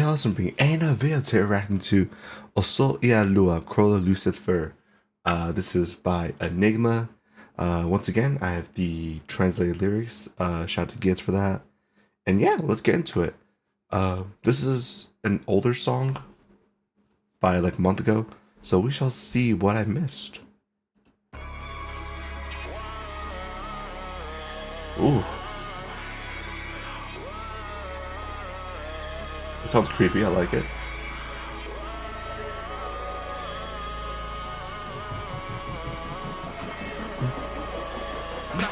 awesome being Anna Veil to reacting to Oso Lua Chrollo Lucilfer. This is by Enygma. Once again, I have the translated lyrics. Shout out to Giz for that. And yeah, let's get into it. This is an older song by like a month ago, so we shall see what I missed. Ooh. It sounds creepy, I like it.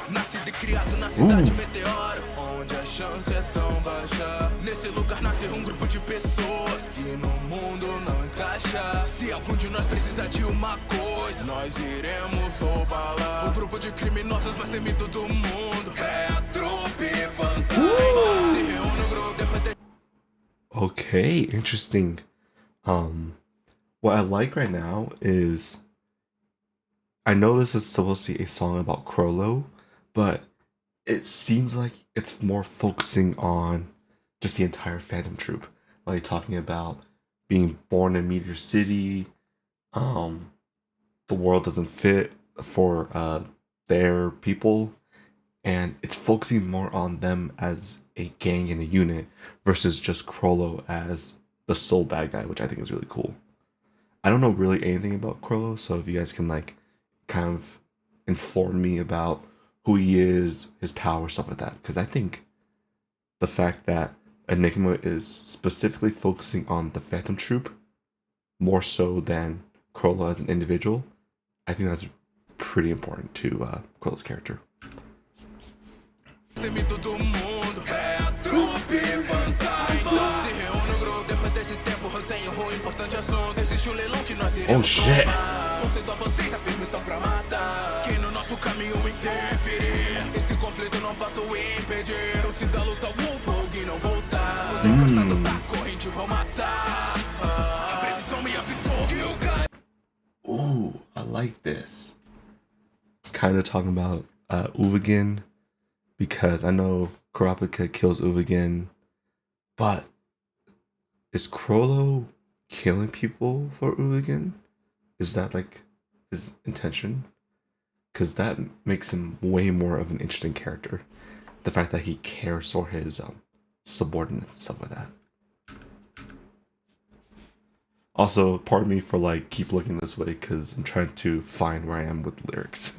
Nascido e criado na cidade meteoro, onde a chance é tão baixa. Nesse lugar nasce grupo de pessoas que no mundo não encaixa. Se algum de nós precisa de uma coisa, nós iremos roubá-la. Grupo de criminosos mais temido do mundo é a trupe fantasma. Se reúne no grupo depois de... Okay, interesting. What I like right now is, I know this is supposed to be a song about Chrollo, but it seems like it's more focusing on just the entire fandom troupe. Like talking about being born in Meteor City, the world doesn't fit for their people, and it's focusing more on them as a gang and a unit versus just Chrollo as the sole bad guy, which I think is really cool. I don't know really anything about Chrollo, so if you guys can like kind of inform me about who he is, his power, stuff like that, because I think the fact that Enygma is specifically focusing on the Phantom Troop more so than Chrollo as an individual, I think that's pretty important to Chrollo's character. Oh shit! Ooh, I like this. Kind of talking about Uvagin, because I know Kurapika kills Uvagin, but is Chrollo killing people for Uvagin? Is that like his intention? Because that makes him way more of an interesting character. The fact that he cares for his subordinates and stuff like that. Also, pardon me for like keep looking this way because I'm trying to find where I am with lyrics.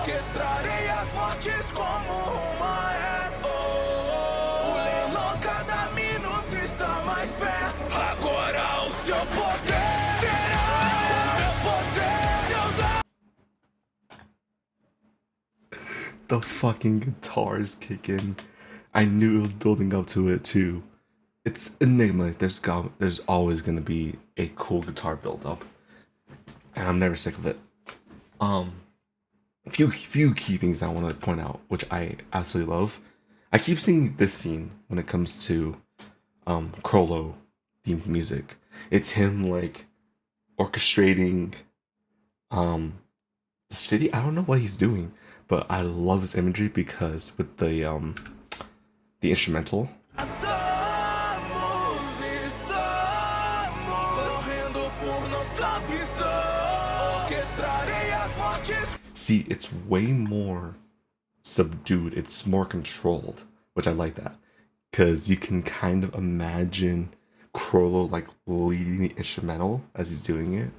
Orquestrarei as mortes como uma expo. O leilão cada minuto está mais perto. Agora o seu poder será o meu poder. Se usar... The fucking guitars kick in. I knew it was building up to it too. It's Enigma. There's always gonna be a cool guitar build up, and I'm never sick of it. A few key things I want to point out, which I absolutely love. I keep seeing this scene when it comes to Chrollo themed music. It's him like orchestrating the city. I don't know what he's doing, but I love this imagery because with the instrumental. See, it's way more subdued. It's more controlled, which I like that. Because you can kind of imagine Chrollo like leading the instrumental as he's doing it.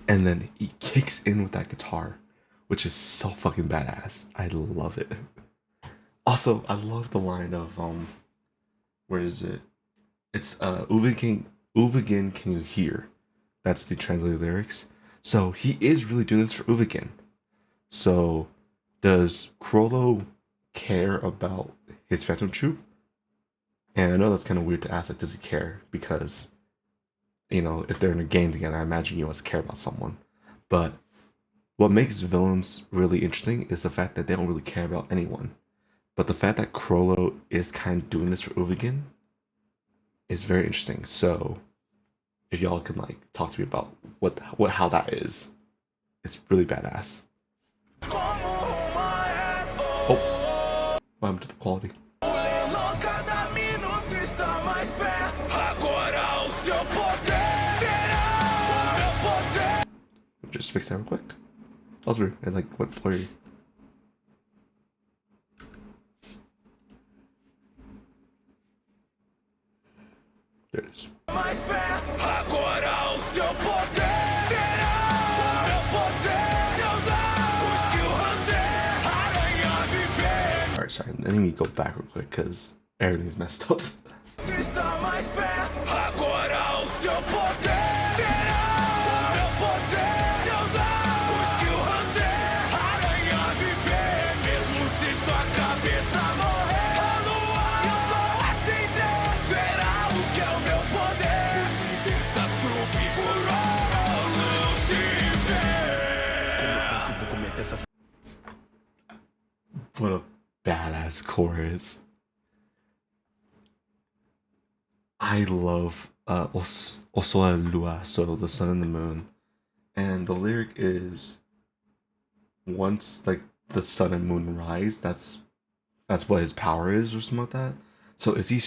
And then he kicks in with that guitar, which is so fucking badass. I love it. Also, I love the line of, where is it? It's, Uvagin, can you hear? That's the translated lyrics. So he is really doing this for Uvagin. So does Chrollo care about his phantom troop. And I know that's kind of weird to ask, like, does he care? Because, you know, if they're in a game together, I imagine he wants to care about someone. But what makes villains really interesting is the fact that they don't really care about anyone. But the fact that Chrollo is kind of doing this for Uvigan is very interesting. So if y'all can like talk to me about how that is, it's really badass. Oh, what happened to the quality? Just fix that real quick. That was weird. I like what blurry. There it is. Alright, sorry. Let me go back real quick because everything's messed up. What a badass chorus. I love Osoa Lua, so the sun and the moon. And the lyric is once like the sun and moon rise, that's what his power is or something like that. So is he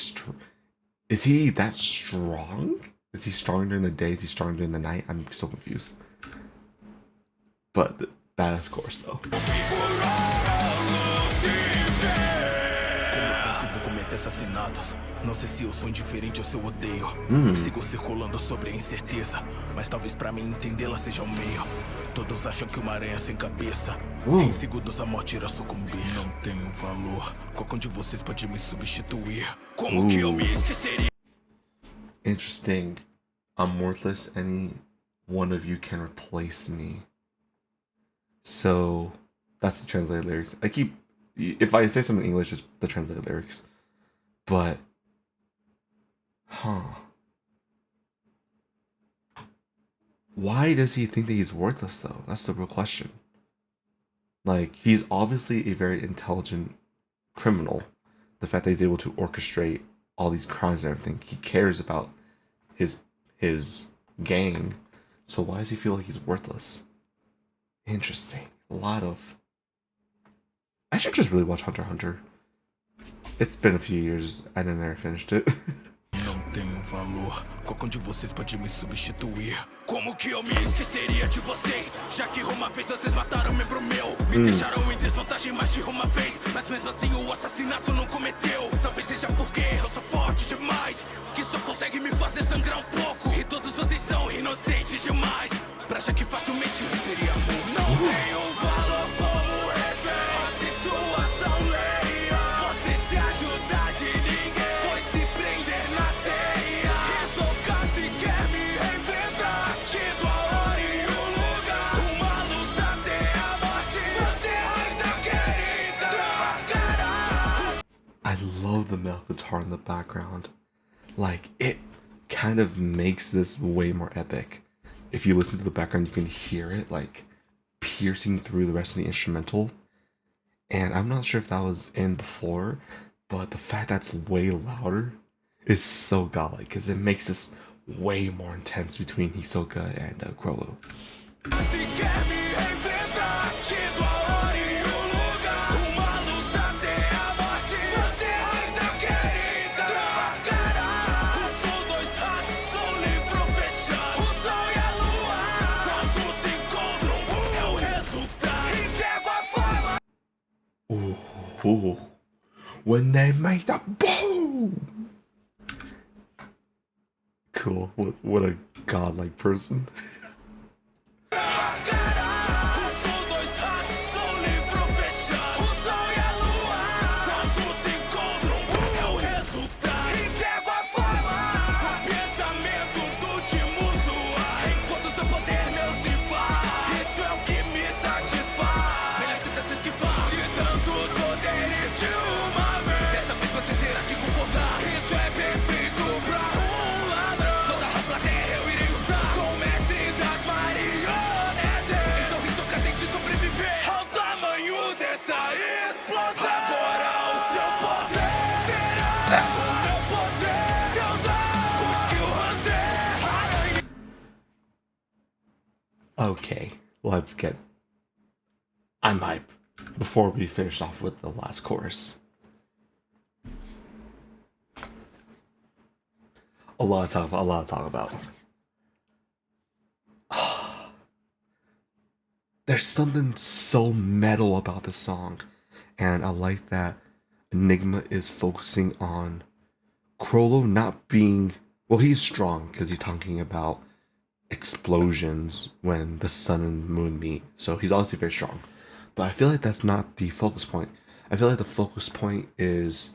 that strong? Is he strong during the day? Is he strong during the night? I'm so confused. But the badass chorus though. Assassinatos. Não sei se eu sou indiferente ou se eu odeio. Sigo circulando sobre a incerteza, mas talvez pra mim entendê-la seja o meio. Todos acham que uma aranha sem cabeça. Em segundos a morte irá sucumbir. Não tenho valor. Qualquer um de vocês pode me substituir. Como que eu me esqueceria? Interesting. I'm worthless. Any one of you can replace me. So that's the translated lyrics. If I say something in English, it's the translated lyrics. But, why does he think that he's worthless though? That's the real question. Like, he's obviously a very intelligent criminal. The fact that he's able to orchestrate all these crimes and everything. He cares about his gang. So why does he feel like he's worthless? Interesting. I should just really watch Hunter x Hunter. It's been a few years. I never finished it. Não tenho valor. Qualquer um de vocês pode me substituir. Como que eu me esqueceria de vocês? Já que uma vez vocês mataram um membro meu. Me deixaram em desvantagem mais de uma vez. Mas mesmo assim o assassinato não cometeu. Talvez seja porque eu sou forte demais. Que só consegue me fazer sangrar um pouco. E todos vocês são inocentes demais. Pra achar que facilmente seria amor. Não tenho valor como refém. A situação leia. Você se ajudar de ninguém. Foi se prender na teia. Resocar se quer me reinventar. Tido a hora e o lugar. Uma luta até a morte. Você ainda quer mascarar. I love the male guitar in the background. Like, it kind of makes this way more epic. If you listen to the background, you can hear it like piercing through the rest of the instrumental. And I'm not sure if that was in before, but the fact that's way louder is so godlike because it makes this way more intense between Hisoka and Chrollo. Ooh. When they make the boom! Cool. What a godlike person. Okay, let's get. I'm hype. Before we finish off with the last chorus, a lot to talk about. There's something so metal about the song, and I like that Enigma is focusing on Chrollo not being. Well, he's strong because he's talking about explosions when the sun and moon meet, so he's obviously very strong. But I feel like that's not the focus point. I feel like the focus point is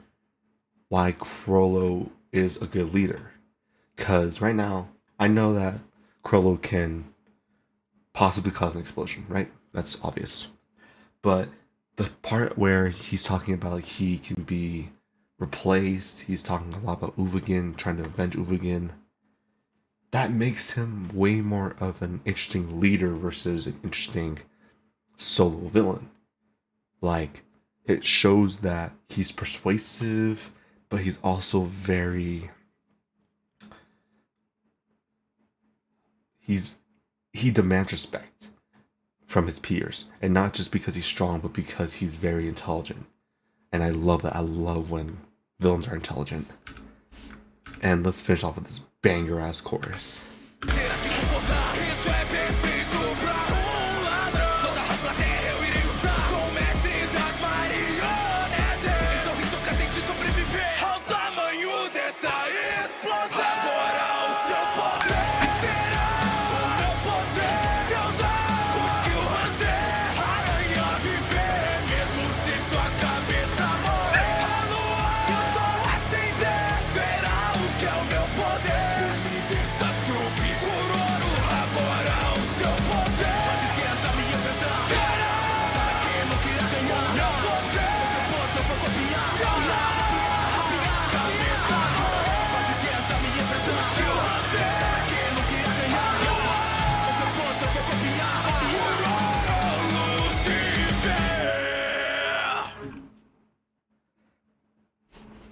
why Chrollo is a good leader. Because right now, I know that Chrollo can possibly cause an explosion, right? That's obvious. But the part where he's talking about he can be replaced, he's talking a lot about Uvagin, trying to avenge Uvagin. That makes him way more of an interesting leader versus an interesting solo villain. Like, it shows that he's persuasive, but he's also very. He demands respect from his peers, and not just because he's strong, but because he's very intelligent. And I love that. I love when villains are intelligent. And let's finish off with this banger ass chorus.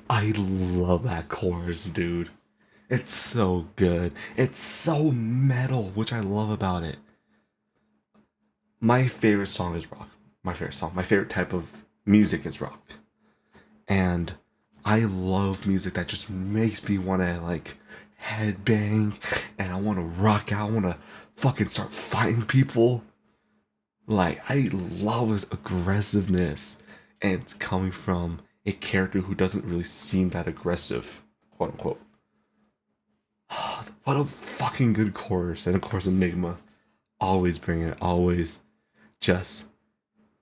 I love that chorus, dude. It's so good. It's so metal, which I love about it. My favorite song is rock. My favorite song. My favorite type of music is rock. And I love music that just makes me want to, like, headbang and I want to rock out. I want to fucking start fighting people. Like, I love this aggressiveness. And it's coming from a character who doesn't really seem that aggressive, quote unquote. What a fucking good chorus. And of course, Enigma. Always bringing it, always just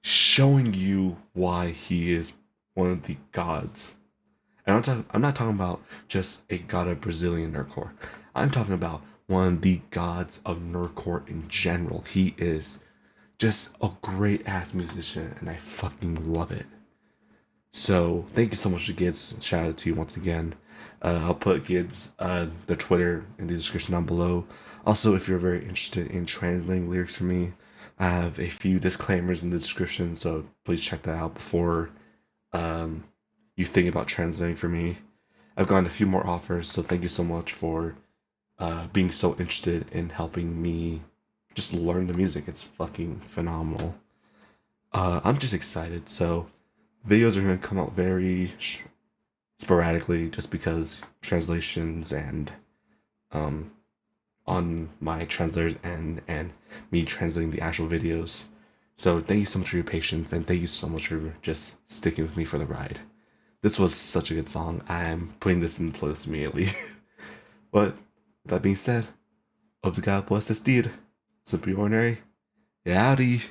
showing you why he is one of the gods. And I'm not talking about just a god of Brazilian nerdcore. I'm talking about one of the gods of nerdcore in general. He is just a great ass musician, and I fucking love it. So thank you so much to Gids. Shout out to you once again. I'll put Gids, the Twitter in the description down below. Also, if you're very interested in translating lyrics for me, I have a few disclaimers in the description, so please check that out before you think about translating for me. I've gotten a few more offers, so thank you so much for being so interested in helping me just learn the music. It's fucking phenomenal. I'm just excited, so videos are going to come out very sporadically just because translations and on my translator's end and me translating the actual videos. So thank you so much for your patience, and thank you so much for just sticking with me for the ride. This was such a good song. I'm putting this in the playlist immediately. But that being said, obrigado por assistir. Super ordinary. Howdy.